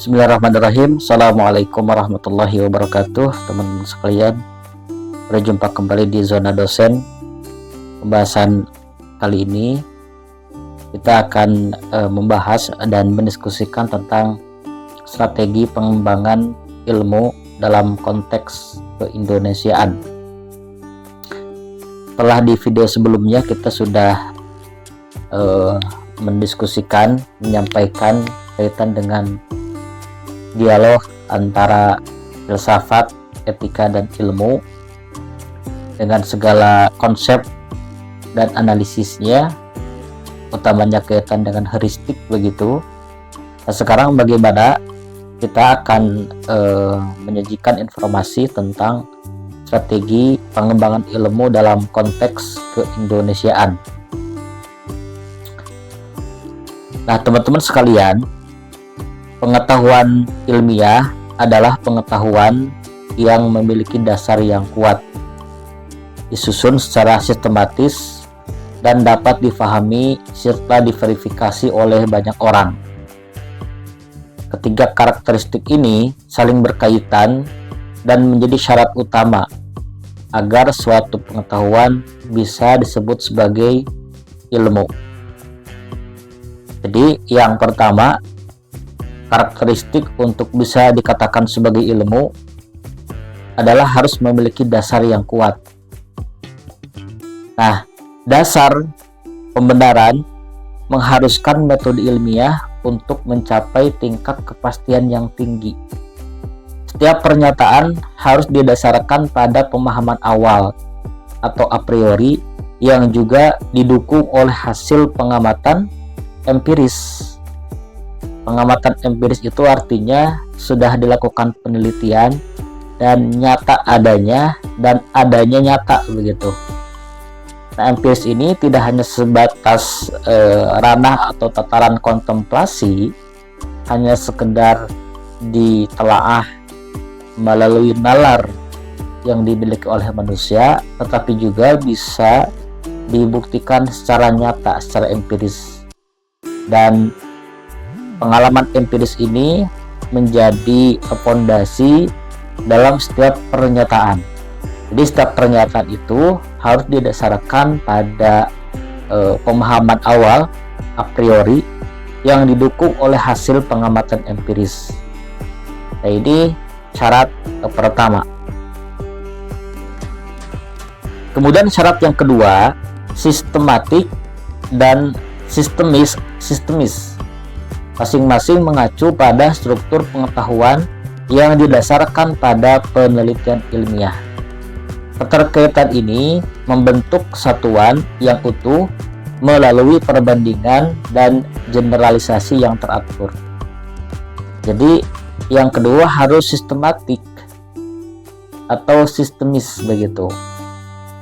Bismillahirrahmanirrahim. Assalamualaikum warahmatullahi wabarakatuh, teman-teman sekalian. Berjumpa kembali di Zona Dosen. Pembahasan kali ini kita akan membahas dan mendiskusikan tentang strategi pengembangan ilmu dalam konteks keindonesiaan. Setelah di video sebelumnya kita sudah menyampaikan kaitan dengan dialog antara filsafat, etika, dan ilmu dengan segala konsep dan analisisnya, utamanya kaitan dengan heuristik begitu. Nah, sekarang bagaimana kita akan menyajikan informasi tentang strategi pengembangan ilmu dalam konteks keindonesiaan. Nah, teman-teman sekalian, pengetahuan ilmiah adalah pengetahuan yang memiliki dasar yang kuat, disusun secara sistematis, dan dapat difahami serta diverifikasi oleh banyak orang. Ketiga karakteristik ini saling berkaitan dan menjadi syarat utama agar suatu pengetahuan bisa disebut sebagai ilmu. Jadi, yang pertama, karakteristik untuk bisa dikatakan sebagai ilmu adalah harus memiliki dasar yang kuat. Nah, dasar pembenaran mengharuskan metode ilmiah untuk mencapai tingkat kepastian yang tinggi. Setiap pernyataan harus didasarkan pada pemahaman awal atau a priori yang juga didukung oleh hasil pengamatan empiris. Pengamatan empiris itu artinya sudah dilakukan penelitian dan nyata adanya dan adanya nyata begitu. Nah, empiris ini tidak hanya sebatas ranah atau tataran kontemplasi, hanya sekedar ditelaah melalui nalar yang dimiliki oleh manusia, tetapi juga bisa dibuktikan secara nyata, secara empiris. Dan pengalaman empiris ini menjadi fondasi dalam setiap pernyataan. Jadi setiap pernyataan itu harus didasarkan pada pemahaman awal a priori yang didukung oleh hasil pengamatan empiris. Nah, ini syarat pertama. Kemudian syarat yang kedua, sistematik dan sistemis. Masing-masing mengacu pada struktur pengetahuan yang didasarkan pada penelitian ilmiah. Keterkaitan ini membentuk satuan yang utuh melalui perbandingan dan generalisasi yang teratur. Jadi, yang kedua harus sistematik atau sistemis begitu.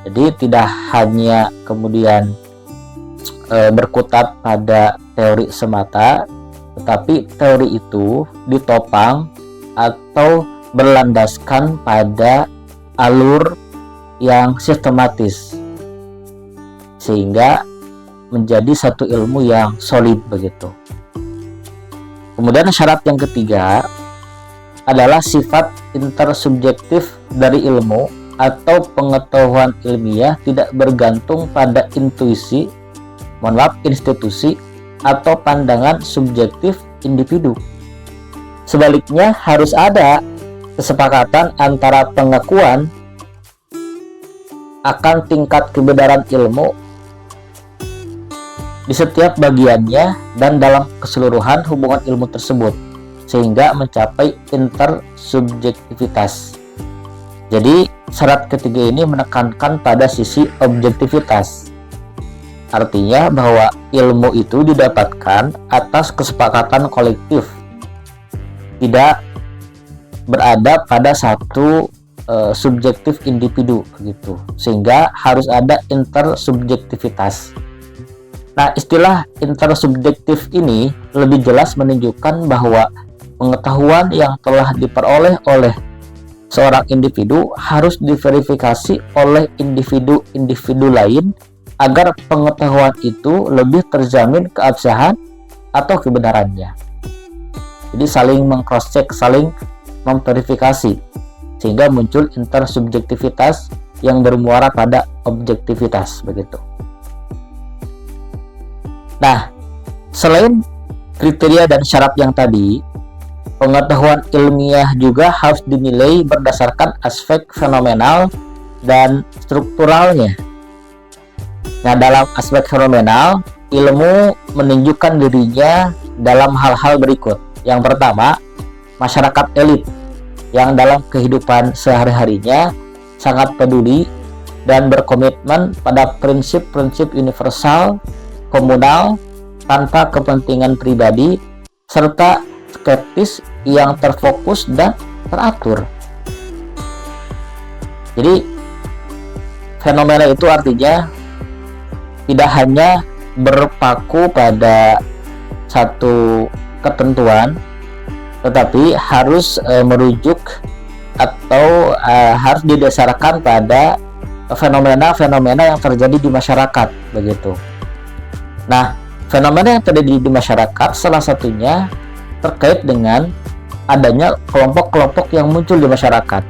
Jadi, tidak hanya kemudian berkutat pada teori semata, tetapi teori itu ditopang atau berlandaskan pada alur yang sistematis sehingga menjadi satu ilmu yang solid begitu. Kemudian syarat yang ketiga adalah sifat intersubjektif dari ilmu atau pengetahuan ilmiah tidak bergantung pada institusi atau pandangan subjektif individu. Sebaliknya, harus ada kesepakatan antara pengakuan akan tingkat kebenaran ilmu di setiap bagiannya dan dalam keseluruhan hubungan ilmu tersebut, sehingga mencapai intersubjektivitas. Jadi, syarat ketiga ini menekankan pada sisi objektivitas. Artinya bahwa ilmu itu didapatkan atas kesepakatan kolektif, tidak berada pada satu subjektif individu begitu, sehingga harus ada intersubjektivitas. Nah, istilah intersubjektif ini lebih jelas menunjukkan bahwa pengetahuan yang telah diperoleh oleh seorang individu harus diverifikasi oleh individu-individu lain agar pengetahuan itu lebih terjamin keabsahan atau kebenarannya. Jadi saling meng-cross check, saling memverifikasi, sehingga muncul intersubjektivitas yang bermuara pada objektivitas begitu. Nah, selain kriteria dan syarat yang tadi, pengetahuan ilmiah juga harus dinilai berdasarkan aspek fenomenal dan strukturalnya. Nah, dalam aspek fenomenal, ilmu menunjukkan dirinya dalam hal-hal berikut. Yang pertama, masyarakat elit yang dalam kehidupan sehari-harinya sangat peduli dan berkomitmen pada prinsip-prinsip universal, komunal, tanpa kepentingan pribadi, serta skeptis yang terfokus dan teratur. Jadi fenomena itu artinya tidak hanya berpaku pada satu ketentuan, tetapi harus merujuk atau harus didasarkan pada fenomena-fenomena yang terjadi di masyarakat begitu. Nah, fenomena yang terjadi di masyarakat salah satunya terkait dengan adanya kelompok-kelompok yang muncul di masyarakat.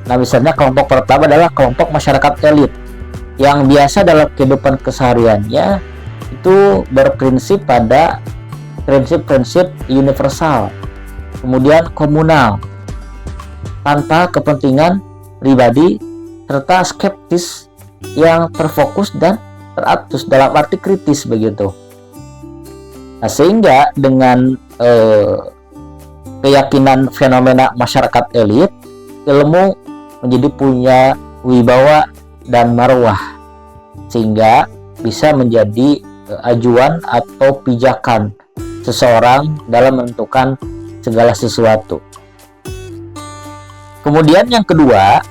Nah, misalnya kelompok pertama adalah kelompok masyarakat elit yang biasa dalam kehidupan kesehariannya itu berprinsip pada prinsip-prinsip universal, kemudian komunal, tanpa kepentingan pribadi, serta skeptis yang terfokus dan teratur dalam arti kritis begitu. Nah, sehingga dengan keyakinan fenomena masyarakat elit, ilmu menjadi punya wibawa dan marwah, sehingga bisa menjadi ajuan atau pijakan seseorang dalam menentukan segala sesuatu. Kemudian yang kedua,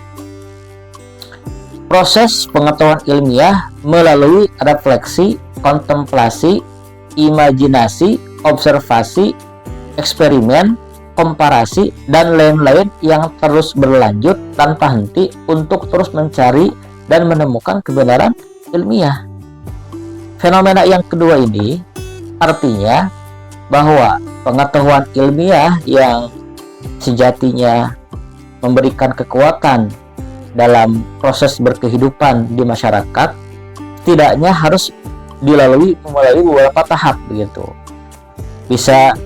proses pengetahuan ilmiah melalui refleksi, kontemplasi, imajinasi, observasi, eksperimen, komparasi, dan lain-lain yang terus berlanjut tanpa henti untuk terus mencari dan menemukan kebenaran ilmiah. Fenomena yang kedua ini artinya bahwa pengetahuan ilmiah yang sejatinya memberikan kekuatan dalam proses berkehidupan di masyarakat setidaknya harus dilalui melalui beberapa tahap begitu. Bisa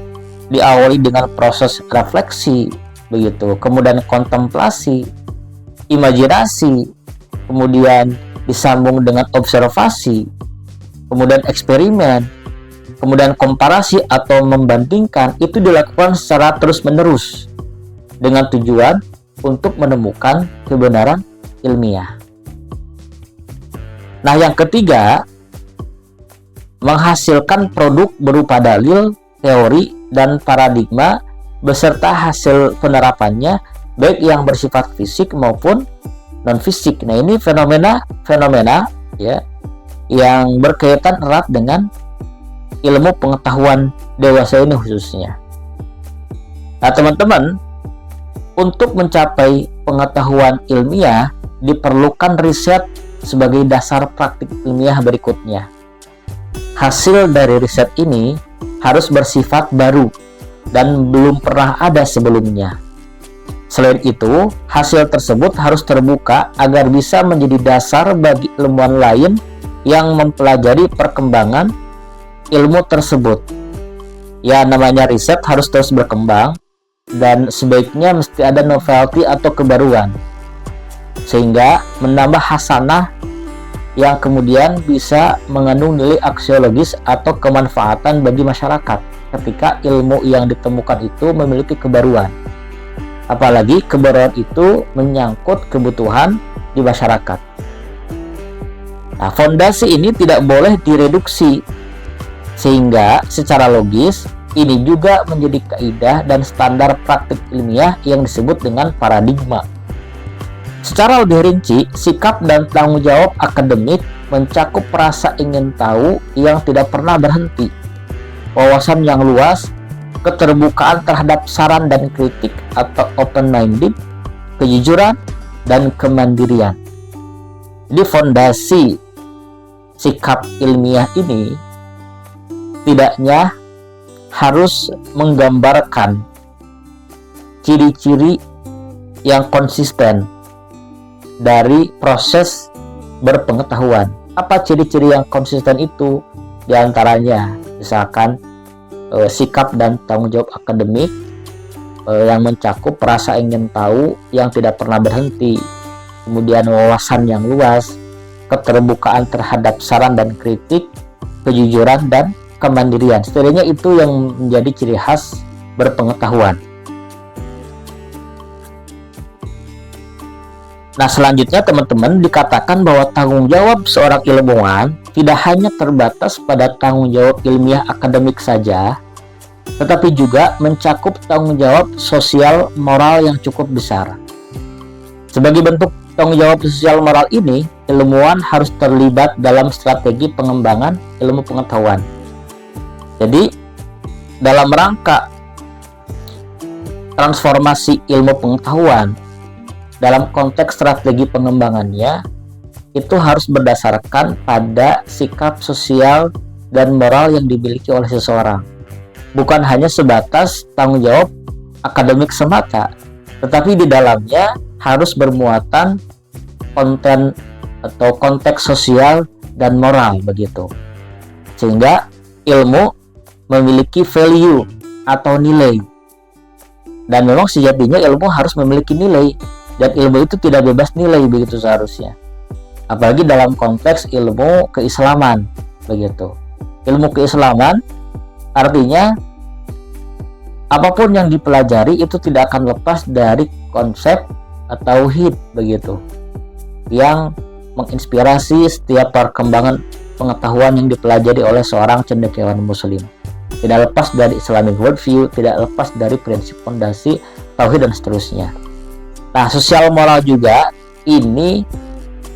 diawali dengan proses refleksi begitu, kemudian kontemplasi, imajinasi, kemudian disambung dengan observasi, kemudian eksperimen, kemudian komparasi atau membandingkan. Itu dilakukan secara terus-menerus dengan tujuan untuk menemukan kebenaran ilmiah. Nah, yang ketiga, menghasilkan produk berupa dalil, teori, dan paradigma beserta hasil penerapannya baik yang bersifat fisik maupun non-fisik. Nah, ini fenomena ya yang berkaitan erat dengan ilmu pengetahuan dewasa ini khususnya. Nah, teman-teman, untuk mencapai pengetahuan ilmiah diperlukan riset sebagai dasar praktik ilmiah berikutnya. Hasil dari riset ini harus bersifat baru dan belum pernah ada sebelumnya. Selain itu, hasil tersebut harus terbuka agar bisa menjadi dasar bagi ilmuwan lain yang mempelajari perkembangan ilmu tersebut. Ya, namanya riset harus terus berkembang dan sebaiknya mesti ada novelty atau kebaruan, sehingga menambah hasanah yang kemudian bisa mengandung nilai aksiologis atau kemanfaatan bagi masyarakat ketika ilmu yang ditemukan itu memiliki kebaruan. Apalagi kebaruan itu menyangkut kebutuhan di masyarakat. Nah, fondasi ini tidak boleh direduksi, sehingga secara logis ini juga menjadi kaidah dan standar praktik ilmiah yang disebut dengan paradigma. Secara lebih rinci, sikap dan tanggung jawab akademik mencakup rasa ingin tahu yang tidak pernah berhenti, wawasan yang luas, keterbukaan terhadap saran dan kritik atau open-minded, kejujuran, dan kemandirian. Di fondasi sikap ilmiah ini tidaknya harus menggambarkan ciri-ciri yang konsisten dari proses berpengetahuan. Apa ciri-ciri yang konsisten itu? Di antaranya misalkan sikap dan tanggung jawab akademik yang mencakup rasa ingin tahu yang tidak pernah berhenti, kemudian wawasan yang luas, keterbukaan terhadap saran dan kritik, kejujuran dan kemandirian. Setidaknya itu yang menjadi ciri khas berpengetahuan. Nah, selanjutnya teman-teman, dikatakan bahwa tanggung jawab seorang ilmuwan tidak hanya terbatas pada tanggung jawab ilmiah akademik saja, tetapi juga mencakup tanggung jawab sosial moral yang cukup besar. Sebagai bentuk tanggung jawab sosial moral ini, ilmuwan harus terlibat dalam strategi pengembangan ilmu pengetahuan. Jadi, dalam rangka transformasi ilmu pengetahuan, dalam konteks strategi pengembangannya, itu harus berdasarkan pada sikap sosial dan moral yang dimiliki oleh seseorang. Bukan hanya sebatas tanggung jawab akademik semata, tetapi di dalamnya harus bermuatan konten atau konteks sosial dan moral begitu. Sehingga ilmu memiliki value atau nilai. Dan memang sejatinya ilmu harus memiliki nilai, dan ilmu itu tidak bebas nilai begitu seharusnya. Apalagi dalam konteks ilmu keislaman begitu. Ilmu keislaman artinya apapun yang dipelajari itu tidak akan lepas dari konsep tauhid begitu, yang menginspirasi setiap perkembangan pengetahuan yang dipelajari oleh seorang cendekiawan muslim. Tidak lepas dari Islamic worldview, tidak lepas dari prinsip fondasi tauhid dan seterusnya. Nah, sosial moral juga ini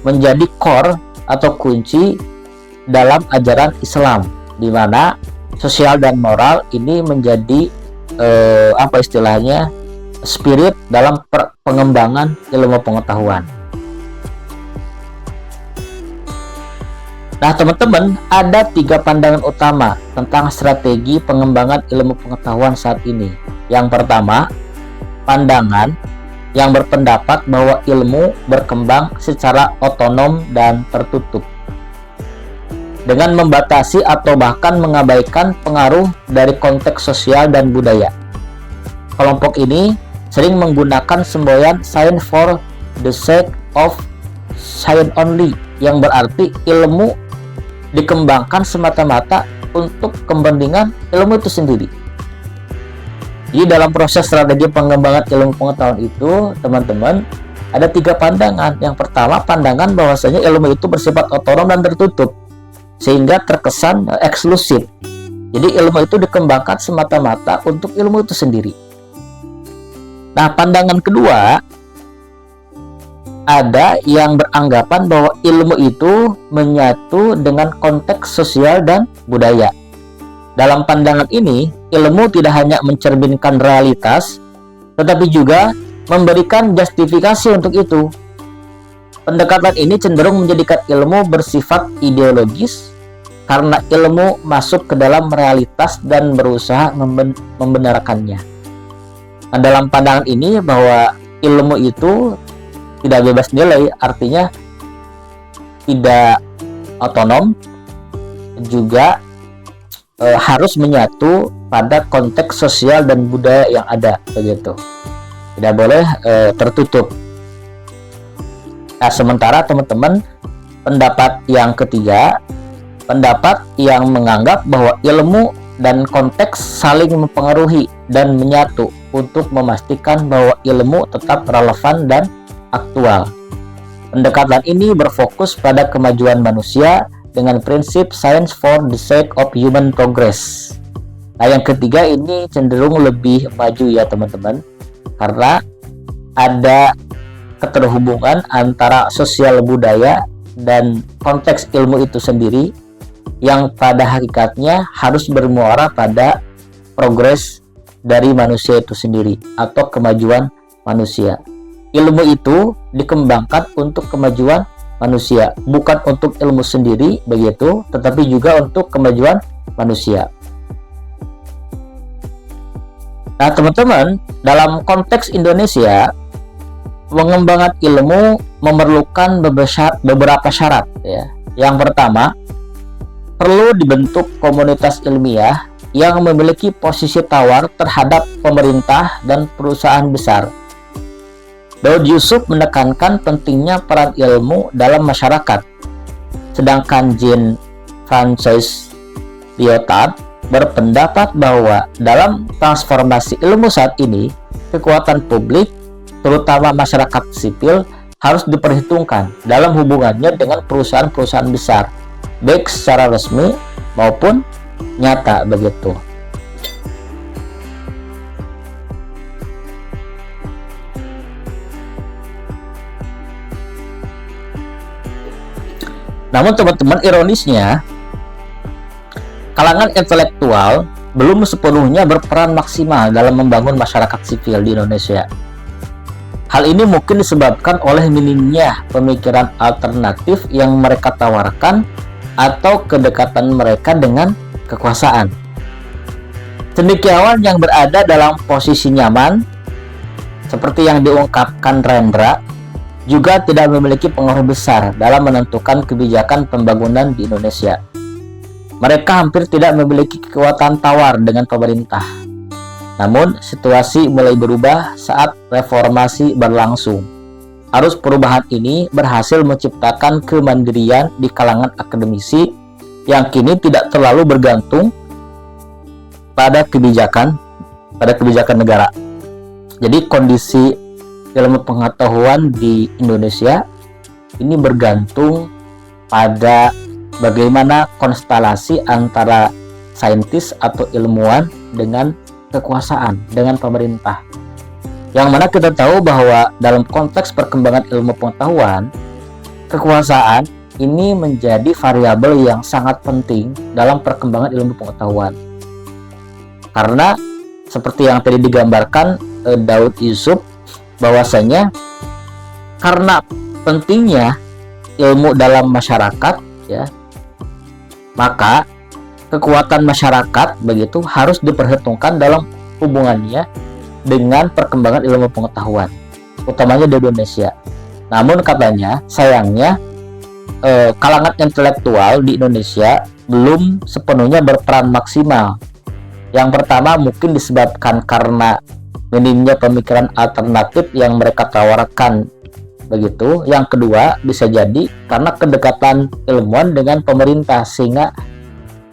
menjadi core atau kunci dalam ajaran Islam, di mana sosial dan moral ini menjadi spirit dalam pengembangan ilmu pengetahuan. Nah, teman-teman, ada 3 pandangan utama tentang strategi pengembangan ilmu pengetahuan saat ini. Yang pertama, pandangan yang berpendapat bahwa ilmu berkembang secara otonom dan tertutup, dengan membatasi atau bahkan mengabaikan pengaruh dari konteks sosial dan budaya. Kelompok ini sering menggunakan semboyan science for the sake of science only, yang berarti ilmu dikembangkan semata-mata untuk kepentingan ilmu itu sendiri. Jadi dalam proses strategi pengembangan ilmu pengetahuan itu, teman-teman, ada 3 pandangan. Yang pertama, pandangan bahwasanya ilmu itu bersifat otonom dan tertutup, sehingga terkesan eksklusif. Jadi ilmu itu dikembangkan semata-mata untuk ilmu itu sendiri. Nah, pandangan kedua, ada yang beranggapan bahwa ilmu itu menyatu dengan konteks sosial dan budaya. Dalam pandangan ini, ilmu tidak hanya mencerminkan realitas, tetapi juga memberikan justifikasi untuk itu. Pendekatan ini cenderung menjadikan ilmu bersifat ideologis, karena ilmu masuk ke dalam realitas dan berusaha membenarkannya. Nah, dalam pandangan ini bahwa ilmu itu tidak bebas nilai, artinya tidak otonom, juga harus menyatu pada konteks sosial dan budaya yang ada begitu. Tidak boleh tertutup. Nah, sementara teman-teman, pendapat yang ketiga, pendapat yang menganggap bahwa ilmu dan konteks saling mempengaruhi dan menyatu untuk memastikan bahwa ilmu tetap relevan dan aktual. Pendekatan ini berfokus pada kemajuan manusia dengan prinsip science for the sake of human progress. Nah, yang ketiga ini cenderung lebih maju ya teman-teman, karena ada keterhubungan antara sosial budaya dan konteks ilmu itu sendiri, yang pada hakikatnya harus bermuara pada progres dari manusia itu sendiri atau kemajuan manusia. Ilmu itu dikembangkan untuk kemajuan manusia, bukan untuk ilmu sendiri begitu, tetapi juga untuk kemajuan manusia. Nah, teman-teman, dalam konteks Indonesia, pengembangan ilmu memerlukan beberapa syarat ya. Yang pertama, perlu dibentuk komunitas ilmiah yang memiliki posisi tawar terhadap pemerintah dan perusahaan besar. Daud Yusuf menekankan pentingnya peran ilmu dalam masyarakat, sedangkan Jean-François Lyotard berpendapat bahwa dalam transformasi ilmu saat ini, kekuatan publik, terutama masyarakat sipil, harus diperhitungkan dalam hubungannya dengan perusahaan-perusahaan besar, baik secara resmi maupun nyata begitu. Namun teman-teman, ironisnya, kalangan intelektual belum sepenuhnya berperan maksimal dalam membangun masyarakat sipil di Indonesia. Hal ini mungkin disebabkan oleh minimnya pemikiran alternatif yang mereka tawarkan atau kedekatan mereka dengan kekuasaan. Cendekiawan yang berada dalam posisi nyaman, seperti yang diungkapkan Rendra, juga tidak memiliki pengaruh besar dalam menentukan kebijakan pembangunan di Indonesia. Mereka hampir tidak memiliki kekuatan tawar dengan pemerintah. Namun, situasi mulai berubah saat reformasi berlangsung. Arus perubahan ini berhasil menciptakan kemandirian di kalangan akademisi yang kini tidak terlalu bergantung pada kebijakan negara. Jadi kondisi ilmu pengetahuan di Indonesia ini bergantung pada bagaimana konstelasi antara saintis atau ilmuwan dengan kekuasaan, dengan pemerintah. Yang mana kita tahu bahwa dalam konteks perkembangan ilmu pengetahuan, kekuasaan ini menjadi variabel yang sangat penting dalam perkembangan ilmu pengetahuan. Karena seperti yang tadi digambarkan Daud Yusuf, bahwasanya karena pentingnya ilmu dalam masyarakat ya, maka kekuatan masyarakat begitu harus diperhitungkan dalam hubungannya dengan perkembangan ilmu pengetahuan, utamanya di Indonesia. Namun katanya sayangnya kalangan intelektual di Indonesia belum sepenuhnya berperan maksimal. Yang pertama mungkin disebabkan karena minimnya pemikiran alternatif yang mereka tawarkan begitu. Yang kedua bisa jadi karena kedekatan ilmuwan dengan pemerintah, sehingga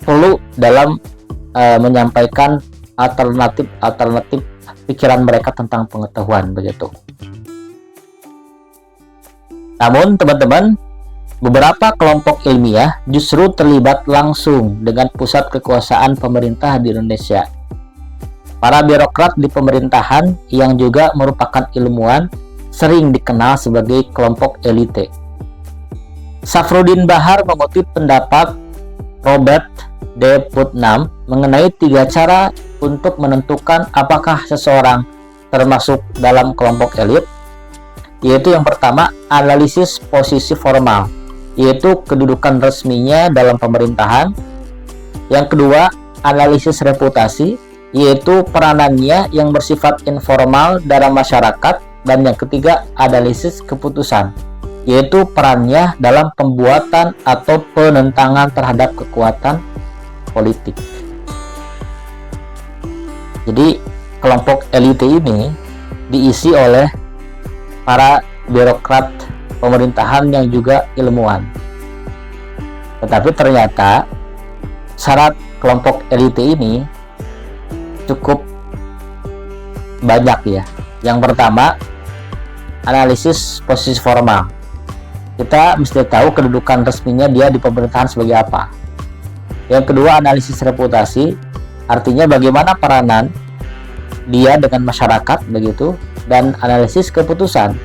perlu dalam menyampaikan alternatif pikiran mereka tentang pengetahuan begitu. Namun teman-teman, beberapa kelompok ilmiah justru terlibat langsung dengan pusat kekuasaan pemerintah di Indonesia. Para birokrat di pemerintahan yang juga merupakan ilmuwan sering dikenal sebagai kelompok elite. Safruddin Bahar mengutip pendapat Robert D. Putnam mengenai 3 cara untuk menentukan apakah seseorang termasuk dalam kelompok elit, yaitu yang pertama, analisis posisi formal, yaitu kedudukan resminya dalam pemerintahan. Yang kedua, analisis reputasi, yaitu peranannya yang bersifat informal dalam masyarakat. Dan yang ketiga, analisis keputusan, yaitu perannya dalam pembuatan atau penentangan terhadap kekuatan politik. Jadi kelompok elite ini diisi oleh para birokrat pemerintahan yang juga ilmuwan. Tetapi ternyata syarat kelompok elite ini cukup banyak ya. Yang pertama, analisis posisi formal. Kita mesti tahu kedudukan resminya dia di pemerintahan sebagai apa. Yang kedua, analisis reputasi, artinya bagaimana peranan dia dengan masyarakat begitu. Dan analisis keputusan,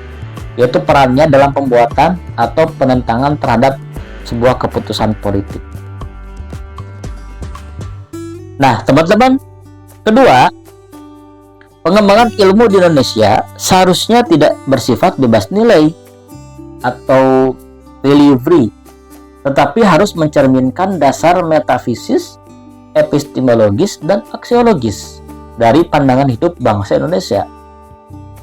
yaitu perannya dalam pembuatan atau penentangan terhadap sebuah keputusan politik. Nah, teman-teman, kedua, pengembangan ilmu di Indonesia seharusnya tidak bersifat bebas nilai atau delivery, tetapi harus mencerminkan dasar metafisis, epistemologis, dan aksiologis. dari pandangan hidup bangsa Indonesia.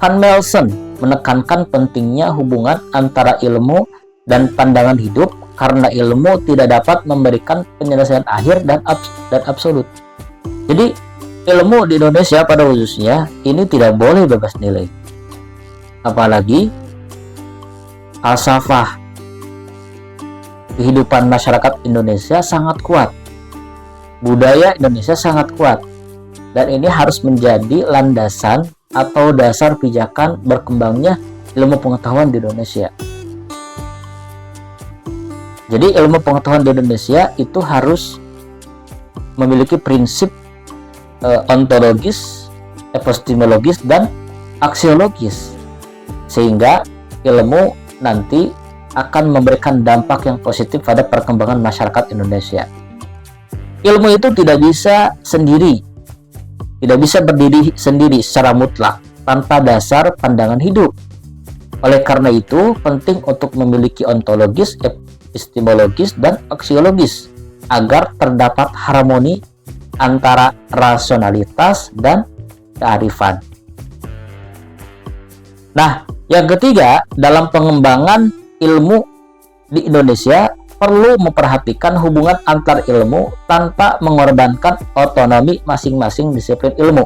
Van Melsen menekankan pentingnya hubungan antara ilmu dan pandangan hidup karena ilmu tidak dapat memberikan penyelesaian akhir dan absolut. Jadi ilmu di Indonesia pada khususnya ini tidak boleh bebas nilai. Apalagi falsafah kehidupan masyarakat Indonesia sangat kuat. Budaya Indonesia sangat kuat. Dan ini harus menjadi landasan atau dasar pijakan berkembangnya ilmu pengetahuan di Indonesia. Jadi ilmu pengetahuan di Indonesia itu harus memiliki prinsip ontologis, epistemologis, dan aksiologis, sehingga ilmu nanti akan memberikan dampak yang positif pada perkembangan masyarakat Indonesia. Ilmu itu tidak bisa sendiri, tidak bisa berdiri sendiri secara mutlak tanpa dasar pandangan hidup. Oleh karena itu, penting untuk memiliki ontologis, epistemologis, dan aksiologis agar terdapat harmoni antara rasionalitas dan kearifan. Nah, yang ketiga, dalam pengembangan ilmu di Indonesia perlu memperhatikan hubungan antar ilmu tanpa mengorbankan otonomi masing-masing disiplin ilmu.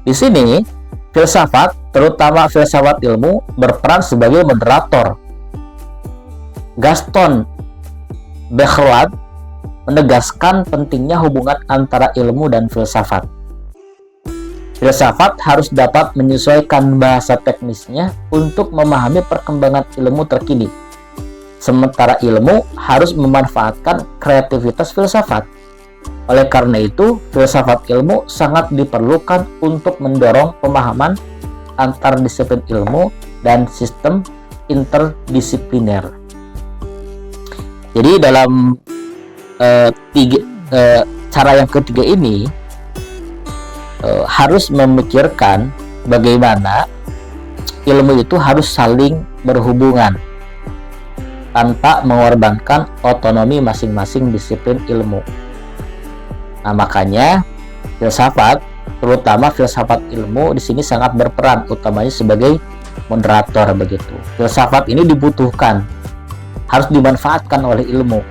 Di sini, filsafat, terutama filsafat ilmu, berperan sebagai moderator. Gaston Bachelard menegaskan pentingnya hubungan antara ilmu dan filsafat. Filsafat harus dapat menyesuaikan bahasa teknisnya untuk memahami perkembangan ilmu terkini. Sementara ilmu harus memanfaatkan kreativitas filsafat. Oleh karena itu, filsafat ilmu sangat diperlukan untuk mendorong pemahaman antar disiplin ilmu dan sistem interdisipliner. Jadi dalam cara yang ketiga ini harus memikirkan bagaimana ilmu itu harus saling berhubungan tanpa mengorbankan otonomi masing-masing disiplin ilmu. Nah, makanya filsafat, terutama filsafat ilmu di sini sangat berperan utamanya sebagai moderator begitu. Filsafat ini dibutuhkan, harus dimanfaatkan oleh ilmu.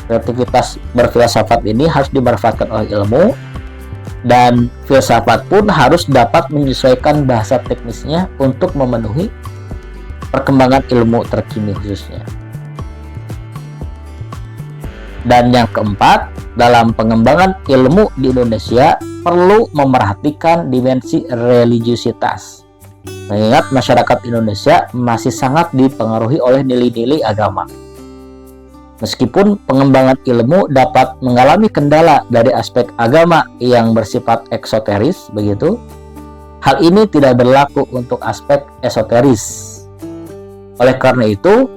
Kreativitas berfilsafat ini harus dimanfaatkan oleh ilmu, dan filsafat pun harus dapat menyesuaikan bahasa teknisnya untuk memenuhi perkembangan ilmu terkini khususnya. Dan yang keempat, dalam pengembangan ilmu di Indonesia perlu memerhatikan dimensi religiusitas. Mengingat masyarakat Indonesia masih sangat dipengaruhi oleh nilai-nilai agama. Meskipun pengembangan ilmu dapat mengalami kendala dari aspek agama yang bersifat eksoteris, begitu, hal ini tidak berlaku untuk aspek esoteris. Oleh karena itu,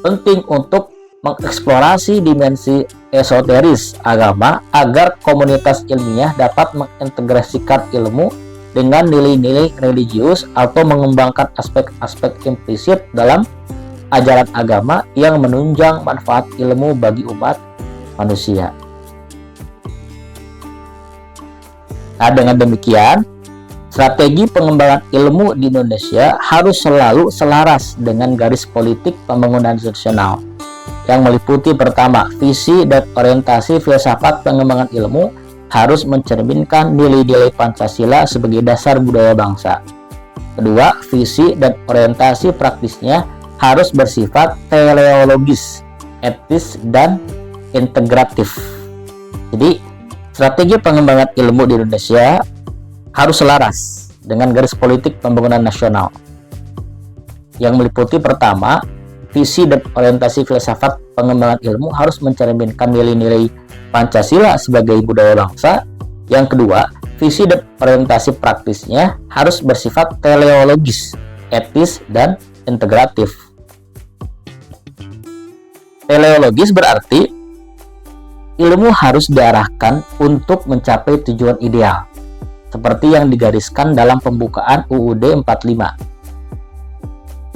penting untuk mengeksplorasi dimensi esoteris agama agar komunitas ilmiah dapat mengintegrasikan ilmu dengan nilai-nilai religius atau mengembangkan aspek-aspek implisit dalam ajaran agama yang menunjang manfaat ilmu bagi umat manusia. Nah, dengan demikian, strategi pengembangan ilmu di Indonesia harus selalu selaras dengan garis politik pembangunan nasional yang meliputi pertama, visi dan orientasi filsafat pengembangan ilmu harus mencerminkan nilai-nilai Pancasila sebagai dasar budaya bangsa. Kedua, visi dan orientasi praktisnya harus bersifat teleologis, etis, dan integratif. Jadi, strategi pengembangan ilmu di Indonesia harus selaras dengan garis politik pembangunan nasional yang meliputi pertama, visi dan orientasi filsafat pengembangan ilmu harus mencerminkan nilai-nilai Pancasila sebagai budaya bangsa. Yang kedua, visi dan orientasi praktisnya harus bersifat teleologis, etis, dan integratif. Teleologis berarti ilmu harus diarahkan untuk mencapai tujuan ideal, seperti yang digariskan dalam pembukaan UUD 45.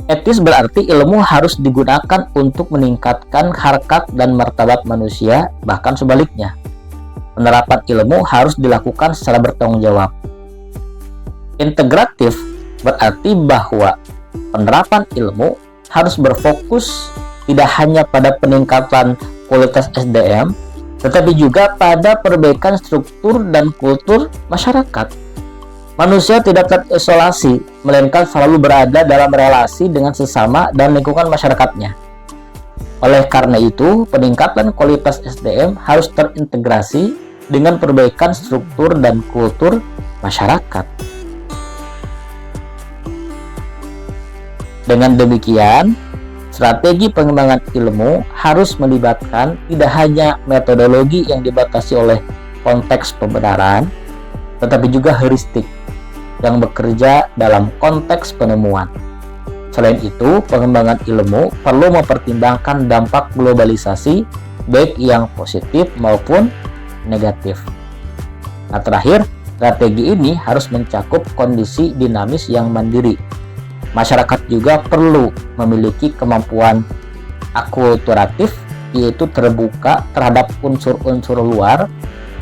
Etis berarti ilmu harus digunakan untuk meningkatkan harkat dan martabat manusia, bahkan sebaliknya. penerapan ilmu harus dilakukan secara bertanggung jawab. Integratif berarti bahwa penerapan ilmu harus berfokus tidak hanya pada peningkatan kualitas SDM, tetapi juga pada perbaikan struktur dan kultur masyarakat. Manusia tidak terisolasi, melainkan selalu berada dalam relasi dengan sesama dan lingkungan masyarakatnya. Oleh karena itu, peningkatan kualitas SDM harus terintegrasi dengan perbaikan struktur dan kultur masyarakat. Dengan demikian, strategi pengembangan ilmu harus melibatkan tidak hanya metodologi yang dibatasi oleh konteks pembenaran, tetapi juga heuristik yang bekerja dalam konteks penemuan. Selain itu, pengembangan ilmu perlu mempertimbangkan dampak globalisasi, baik yang positif maupun negatif. Nah, terakhir, strategi ini harus mencakup kondisi dinamis yang mandiri. Masyarakat juga perlu memiliki kemampuan akulturatif, yaitu terbuka terhadap unsur-unsur luar,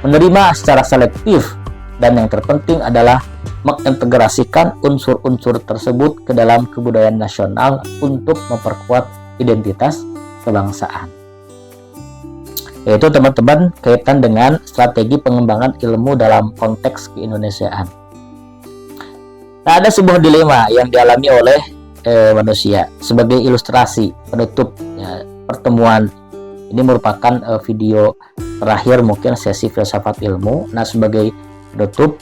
menerima secara selektif, dan yang terpenting adalah mengintegrasikan unsur-unsur tersebut ke dalam kebudayaan nasional untuk memperkuat identitas kebangsaan. Yaitu teman-teman kaitan dengan strategi pengembangan ilmu dalam konteks keindonesiaan. Nah, ada sebuah dilema yang dialami oleh manusia. Sebagai ilustrasi penutup pertemuan ini merupakan video terakhir mungkin sesi filsafat ilmu. Nah, sebagai penutup,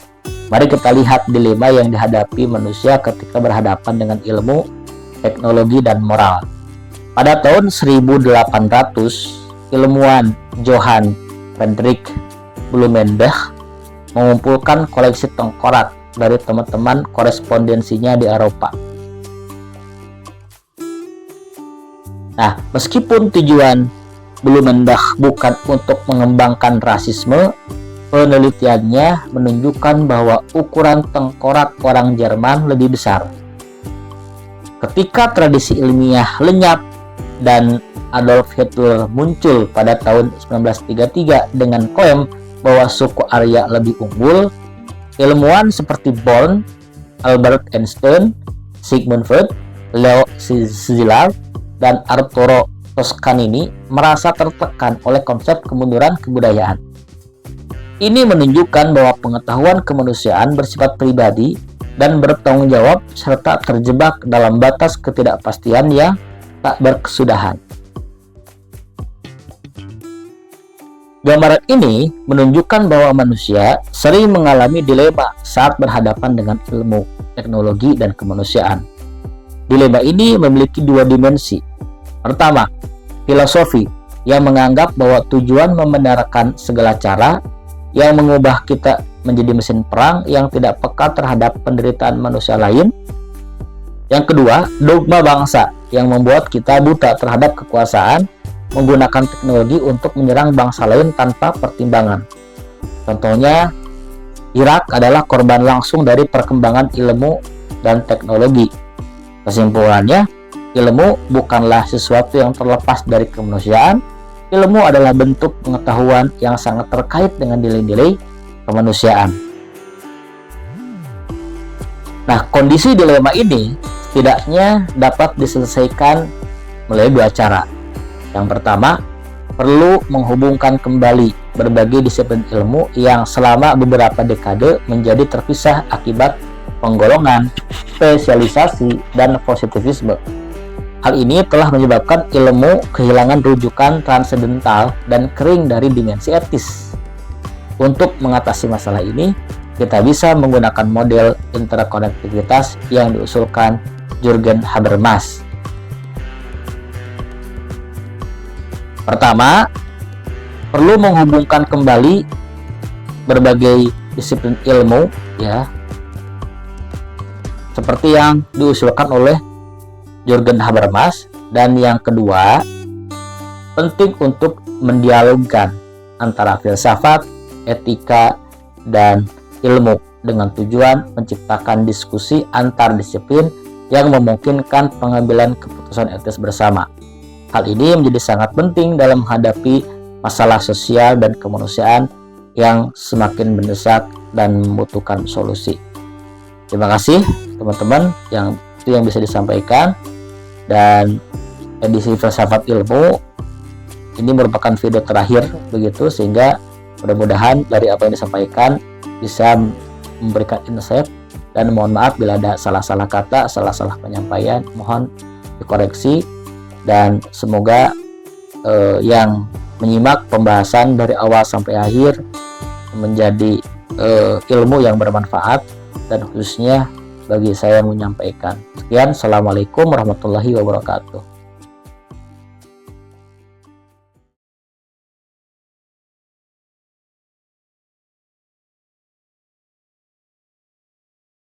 mari kita lihat dilema yang dihadapi manusia ketika berhadapan dengan ilmu, teknologi, dan moral. Pada tahun 1800, ilmuwan Johann Friedrich Blumenbach mengumpulkan koleksi tengkorak dari teman-teman korespondensinya di Eropa. Nah, meskipun tujuan Blumenbach bukan untuk mengembangkan rasisme, penelitiannya menunjukkan bahwa ukuran tengkorak orang Jerman lebih besar. Ketika tradisi ilmiah lenyap dan Adolf Hitler muncul pada tahun 1933 dengan klaim bahwa suku Arya lebih unggul, ilmuwan seperti Born, Albert Einstein, Sigmund Freud, Leo Szilard, dan Arturo Toscanini merasa tertekan oleh konsep kemunduran kebudayaan. Ini menunjukkan bahwa pengetahuan kemanusiaan bersifat pribadi dan bertanggung jawab serta terjebak dalam batas ketidakpastian yang tak berkesudahan. Gambaran ini menunjukkan bahwa manusia sering mengalami dilema saat berhadapan dengan ilmu, teknologi, dan kemanusiaan. Dilema ini memiliki dua dimensi. Pertama, filosofi yang menganggap bahwa tujuan membenarkan segala cara yang mengubah kita menjadi mesin perang yang tidak peka terhadap penderitaan manusia lain. Yang kedua, dogma bangsa yang membuat kita buta terhadap kekuasaan, menggunakan teknologi untuk menyerang bangsa lain tanpa pertimbangan. Contohnya, Irak adalah korban langsung dari perkembangan ilmu dan teknologi. Kesimpulannya, ilmu bukanlah sesuatu yang terlepas dari kemanusiaan. Ilmu adalah bentuk pengetahuan yang sangat terkait dengan nilai-nilai kemanusiaan. Nah, kondisi dilema ini setidaknya dapat diselesaikan melalui dua cara. Yang pertama, perlu menghubungkan kembali berbagai disiplin ilmu yang selama beberapa dekade menjadi terpisah akibat penggolongan, spesialisasi, dan positivisme. Hal ini telah menyebabkan ilmu kehilangan rujukan transendental dan kering dari dimensi etis. Untuk mengatasi masalah ini, kita bisa menggunakan model interkonektivitas yang diusulkan Jürgen Habermas. Pertama, perlu menghubungkan kembali berbagai disiplin ilmu, seperti yang diusulkan oleh Jürgen Habermas. Dan yang kedua, penting untuk mendialogkan antara filsafat, etika, dan ilmu dengan tujuan menciptakan diskusi antar disiplin yang memungkinkan pengambilan keputusan etis bersama. Hal ini menjadi sangat penting dalam menghadapi masalah sosial dan kemanusiaan yang semakin mendesak dan membutuhkan solusi. Terima kasih teman-teman, itu yang bisa disampaikan. Dan edisi Filsafat Ilmu ini merupakan video terakhir begitu, sehingga mudah-mudahan dari apa yang disampaikan bisa memberikan insight, dan mohon maaf bila ada salah-salah kata, salah-salah penyampaian, mohon dikoreksi. Dan semoga yang menyimak pembahasan dari awal sampai akhir menjadi ilmu yang bermanfaat, dan khususnya bagi saya menyampaikan. Sekian, assalamualaikum warahmatullahi wabarakatuh.